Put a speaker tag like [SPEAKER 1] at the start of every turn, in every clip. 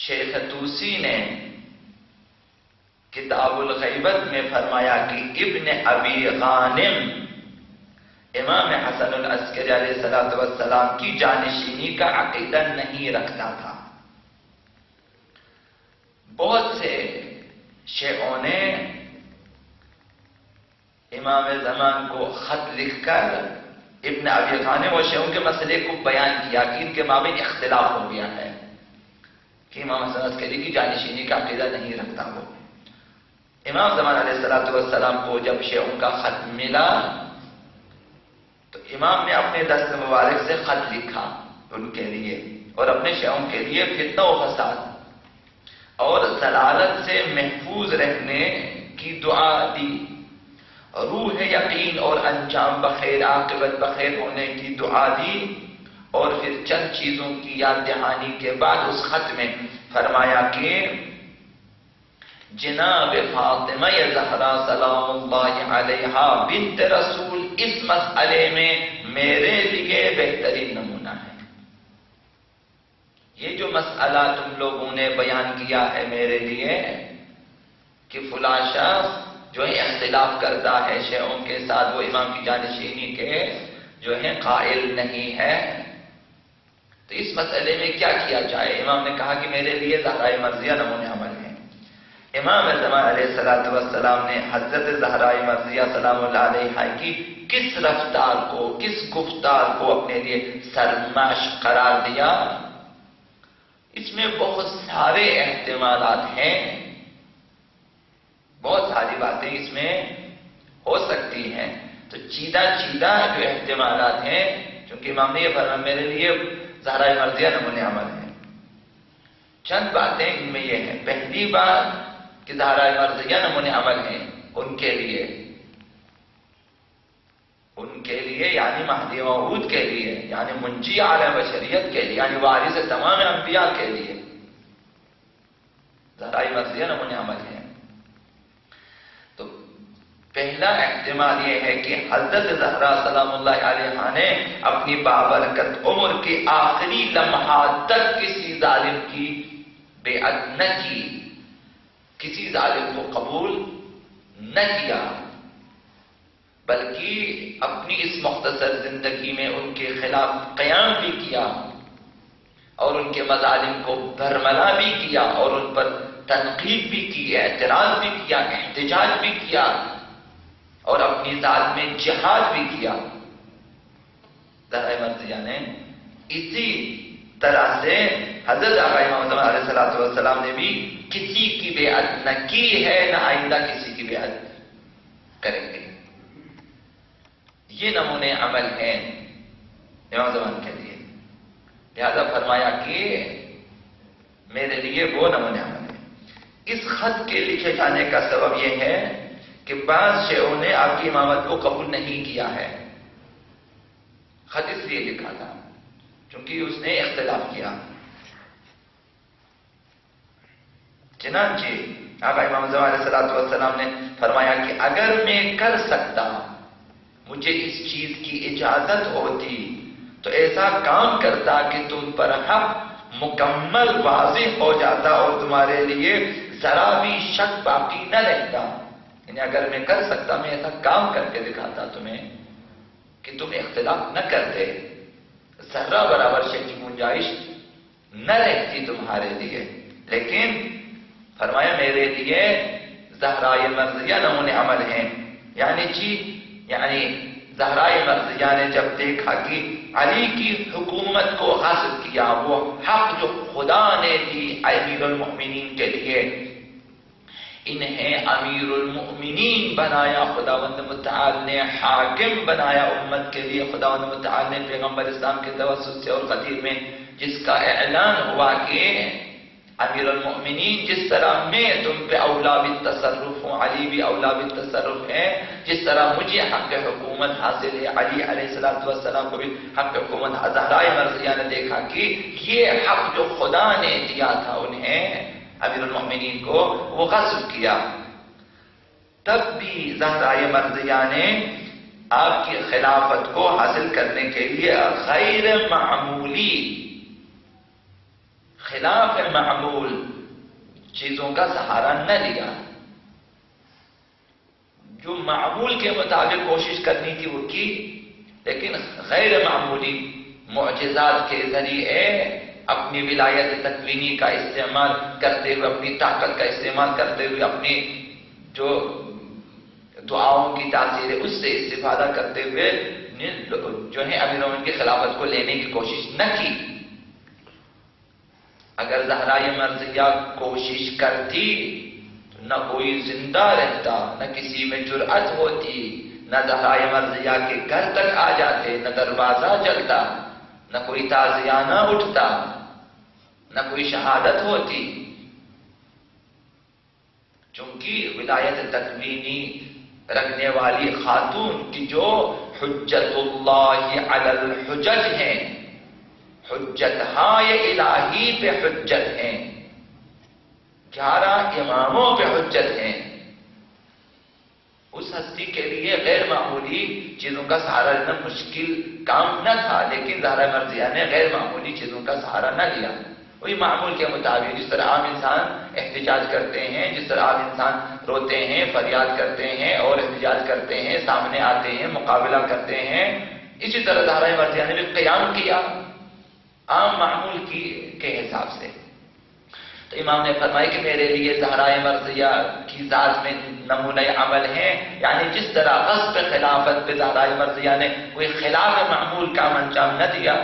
[SPEAKER 1] شیخ طوسی نے کتاب الغیبت میں فرمایا کہ ابن ابی غانم امام حسن العسکری علیہ السلام کی جانشینی کا عقیدہ نہیں رکھتا تھا. بہت سے شیعوں نے امام زمان کو خط لکھ کر ابن ابی غانم اور شیعوں کے مسئلے کو بیان کیا کہ ان کے مابین اختلاف ہو گیا ہے کہ امام حسن عسکری کی جانشینی کا عقیدہ نہیں رکھتا. وہ امام زمان علیہ السلام کو جب شیعوں کا خط ملا تو امام نے اپنے دست مبارک سے خط لکھا ان کے لیے اور اپنے شیعوں کے لیے فتنہ و فساد اور ضلالت سے محفوظ رہنے کی دعا دی. روح یقین اور انجام بخیر، عاقبت بخیر ہونے کی دعا دی. اور پھر چند چیزوں کی یاد دہانی کے بعد اس خط میں فرمایا کہ جناب فاطمہ زہرا سلام اللہ علیہا بنت رسول اس مسئلے میں میرے لیے بہترین نمونہ ہے. یہ جو مسئلہ تم لوگوں نے بیان کیا ہے میرے لیے کہ فلاں شخص جو ہے اختلاف کرتا ہے شیعوں کے ساتھ، وہ امام کی جانشینی کے جو ہے قائل نہیں ہے، تو اس مسئلے میں کیا کیا جائے؟ امام نے کہا کہ میرے لیے زہرا مرضیہ نمونہ عمل ہے. امام زمان علیہ السلام نے حضرت زہرا مرضیہ سلام اللہ علیہا کی کس رفتار کو، کس گفتار کو اپنے لیے سرمشق قرار دیا؟ اس میں بہت سارے احتمالات ہیں، بہت ساری باتیں اس میں ہو سکتی ہیں. تو چیدہ جو احتمالات ہیں، چونکہ امام نے یہ فرمایا میرے لیے زہرا مرضیہ نمونہ عمل ہے. چند باتیں ان میں یہ ہیں. پہلی بات کہ زہرا مرضیہ نمونہ عمل ہے ان کے لیے یعنی مہدی موعود کے لیے، یعنی منجی عالم بشریت کے لیے، یعنی وارث تمام انبیاء کے لیے زہرا مرضیہ نمونہ عمل ہے. تو پہلا احتمال یہ ہے کہ حضرت زہرا سلام اللہ علیہا نے اپنی بابرکت عمر کے آخری لمحات تک کسی ظالم کی بیعت نہ کی، کسی ظالم کو قبول نہ کیا، بلکہ اپنی اس مختصر زندگی میں ان کے خلاف قیام بھی کیا اور ان کے مظالم کو برملا بھی کیا اور ان پر تنقید بھی کی، اعتراض بھی کیا، احتجاج بھی کیا اور اپنی ذات میں جہاد بھی کیا. زہرا مرضیہ نے اسی طرح سے حضرت آقا امام زمان علیہ السلام نے بھی کسی کی بیعت نہ کی ہے، نہ آئندہ کسی کی بیعت کریں گے. یہ نمونے عمل ہیں امام زمان کے لیے. لہذا فرمایا کہ میرے لیے وہ نمونے عمل ہے. اس خط کے لکھے جانے کا سبب یہ ہے کہ بعض شیعوں نے آپ کی امامت کو قبول نہیں کیا ہے. خط اس لیے لکھا تھا چونکہ اس نے اختلاف کیا. چنانچہ آقا امام زمان علیہ السلام نے فرمایا کہ اگر میں کر سکتا، مجھے اس چیز کی اجازت ہوتی تو ایسا کام کرتا کہ تم پر حق مکمل واضح ہو جاتا اور تمہارے لیے ذرا بھی شک باقی نہ رہتا. یعنی اگر میں کر سکتا، میں ایسا کام کر کے دکھاتا تمہیں کہ تم اختلاف نہ کرتے، ذرہ برابر شک کی گنجائش نہ رہتی تمہارے لیے. لیکن فرمایا میرے لیے زہرا مرضیہ نمونہ عمل ہیں. یعنی زہرا مرضیہ نے جب دیکھا کہ علی کی حکومت کو حاصل کیا، وہ حق جو خدا نے دی امیر المؤمنین کے لیے، انہیں امیر المؤمنین بنایا خداوند متعال نے، حاکم بنایا امت کے لیے خداوند متعال نے پیغمبر اسلام کے توسط سے. اور غدیر میں جس کا اعلان ہوا کہ امیر المؤمنین جس طرح میں تم پہ اولا بالتصرف ہوں، علی بھی اولا بالتصرف ہے، جس طرح مجھے حق حکومت حاصل ہے، علی علیہ السلام کو بھی حق حکومت. زہرا مرضیہ نے دیکھا کہ یہ حق جو خدا نے دیا تھا انہیں امیر المؤمنین کو، وہ غصب کیا. تب بھی زہرا مرضیہ نے آپ کی خلافت کو حاصل کرنے کے لیے غیر خلاف معمول چیزوں کا سہارا نہ لیا. جو معمول کے مطابق کوشش کرنی تھی وہ کی، لیکن غیر معمولی معجزات کے ذریعے اپنی ولایت تکوینی کا استعمال کرتے ہوئے، اپنی طاقت کا استعمال کرتے ہوئے، اپنی جو دعاؤں کی تاثیر ہے اس سے استفادہ کرتے ہوئے جو ہے امیر المومنین کی خلافت کو لینے کی کوشش نہ کی. اگر زہرا مرضیہ کوشش کرتی تو نہ کوئی زندہ رہتا، نہ کسی میں جرأت ہوتی، نہ زہرا مرضیہ کے گھر تک آ جاتے، نہ دروازہ جلتا، نہ کوئی تعزیانہ اٹھتا، نہ کوئی شہادت ہوتی. چونکہ ولایت تکوینی رکھنے والی خاتون کی جو حجت اللہ علی الحجج ہیں، حجت الہی پہ حجت ہیں، 11 اماموں پہ حجت ہیں، اس ہستی کے لیے غیر معمولی چیزوں کا سہارا لینا مشکل کام نہ تھا. لیکن زہرا مرضیہ نے غیر معمولی چیزوں کا سہارا نہ لیا. وہی معمول کے مطابق جس طرح عام انسان احتجاج کرتے ہیں، جس طرح عام انسان روتے ہیں، فریاد کرتے ہیں اور احتجاج کرتے ہیں، سامنے آتے ہیں، مقابلہ کرتے ہیں، اسی طرح زہرا مرضیہ نے بھی قیام کیا عام معمول کے حساب سے. تو امام نے فرمایا کہ میرے لیے زہرا مرضیہ کی ذات میں نمونہ عمل ہے. یعنی جس طرح غصب خلافت پہ زہرا مرضیہ نے کوئی خلاف معمول کام انجام نہ دیا،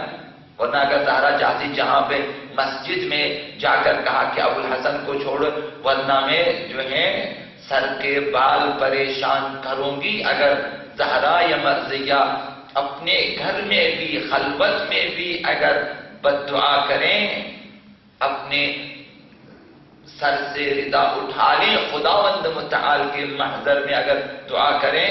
[SPEAKER 1] ورنہ اگر زہرا چاہتی جہاں پہ مسجد میں جا کر کہا کہ ابو الحسن کو چھوڑ ورنہ میں جو ہے سر کے بال پریشان کروں گی، اگر زہرا مرضیہ اپنے گھر میں بھی خلوت میں بھی اگر بد دعا کریں، اپنے سر سے ردا اٹھا لیں، خداوند متعال کے محضر میں اگر دعا کریں.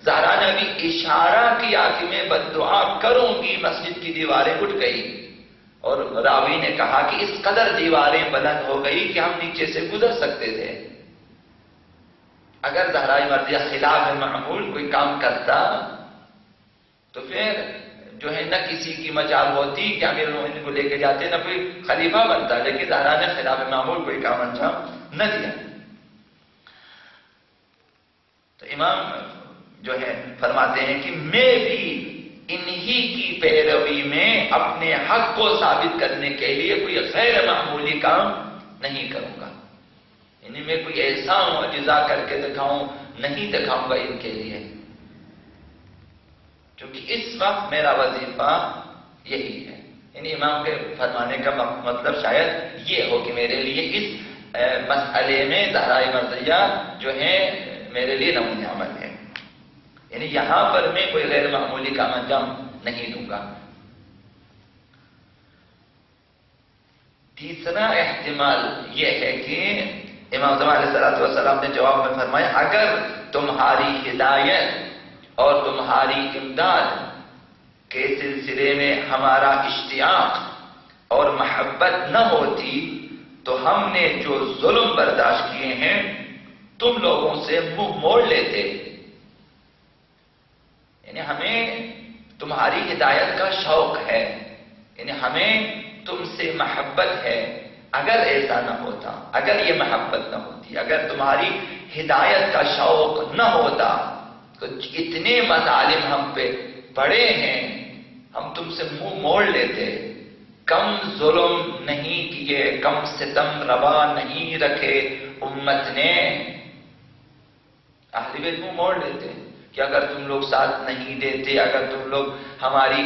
[SPEAKER 1] زہرا نے بھی اشارہ کیا کہ میں بد دعا کروں گی، مسجد کی دیواریں اٹھ گئی، اور راوی نے کہا کہ اس قدر دیواریں بلند ہو گئی کہ ہم نیچے سے گزر سکتے تھے. اگر زہرا مرضیہ خلاف معمول کوئی کام کرتا تو پھر جو ہے نہ کسی کی مجال ہوتی کہ امیر المومنین کو لے کے جاتے، نہ کوئی خلیفہ بنتا. لیکن زہرا نے خلاف معمول کوئی کام انجام نہ دیا. تو امام جو ہے فرماتے ہیں کہ میں بھی انہی کی پیروی میں اپنے حق کو ثابت کرنے کے لیے کوئی غیر معمولی کام نہیں کروں گا. یعنی میں کوئی ایسا معجزہ کر کے نہیں دکھاؤں گا ان کے لیے، کیونکہ اس وقت میرا وظیفہ یہی ہے. یعنی امام کے فرمانے کا مطلب شاید یہ ہو کہ میرے لیے اس مسئلے میں زہرا مرضیہ جو ہے میرے لیے نمونہ عمل ہے. یعنی یہاں پر میں کوئی غیر معمولی کام انجام نہیں دوں گا. تیسرا احتمال یہ ہے کہ امام زمان علیہ السلام نے جواب میں فرمایا اگر تمہاری ہدایت اور تمہاری امداد کے سلسلے میں ہمارا اشتیاق اور محبت نہ ہوتی تو ہم نے جو ظلم برداشت کیے ہیں تم لوگوں سے منہ موڑ لیتے. یعنی ہمیں تمہاری ہدایت کا شوق ہے، یعنی ہمیں تم سے محبت ہے. اگر ایسا نہ ہوتا، اگر یہ محبت نہ ہوتی، اگر تمہاری ہدایت کا شوق نہ ہوتا تو اتنے مظالم ہم پہ پڑے ہیں، ہم تم سے منہ موڑ لیتے. کم ظلم نہیں کیے، کم ستم روا نہیں رکھے امت نے. اہل بیت منہ موڑ لیتے کہ اگر تم لوگ ساتھ نہیں دیتے، اگر تم لوگ ہماری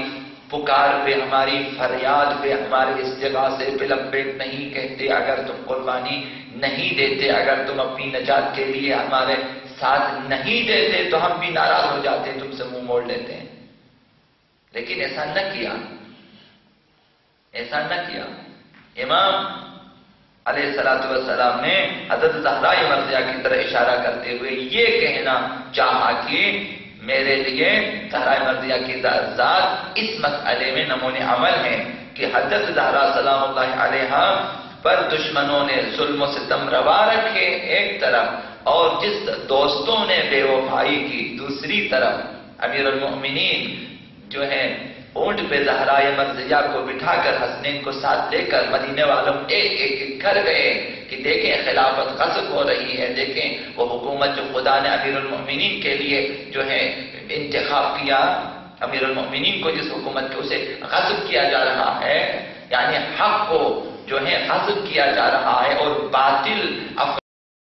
[SPEAKER 1] پکار پہ، ہماری فریاد پہ، ہمارے استغاثے پہ لبیک نہیں کہتے، اگر تم قربانی نہیں دیتے، اگر تم اپنی نجات کے لیے ہمارے ساتھ نہیں دیتے تو ہم بھی ناراض ہو جاتے ہیں، تم سے منہ موڑ لیتے ہیں. لیکن ایسا نہ کیا، ایسا نہ کیا. امام علیہ السلام نے حضرت زہرا مرضیہ کی طرح اشارہ کرتے ہوئے یہ کہنا چاہا کہ میرے لیے زہرا مرضیہ کی ذات اس مسئلے میں نمونہ عمل ہے کہ حضرت زہرا سلام اللہ علیہا پر دشمنوں نے ظلم و ستم روا رکھے ایک طرف، اور جس دوستوں نے بے وفائی کی دوسری طرف. امیر المؤمنین جو ہے اونٹ پہ زہرا مرضیہ کو بٹھا کر حسنین کو ساتھ لے کر مدینے والوں ایک ایک گھر گئے کہ دیکھیں خلافت غصب ہو رہی ہے، دیکھیں وہ حکومت جو خدا نے امیر المؤمنین کے لیے جو ہے انتخاب کیا، امیر المؤمنین کو جس حکومت کے اسے غصب کیا جا رہا ہے، یعنی حق کو جو ہے غصب کیا جا رہا ہے اور باطل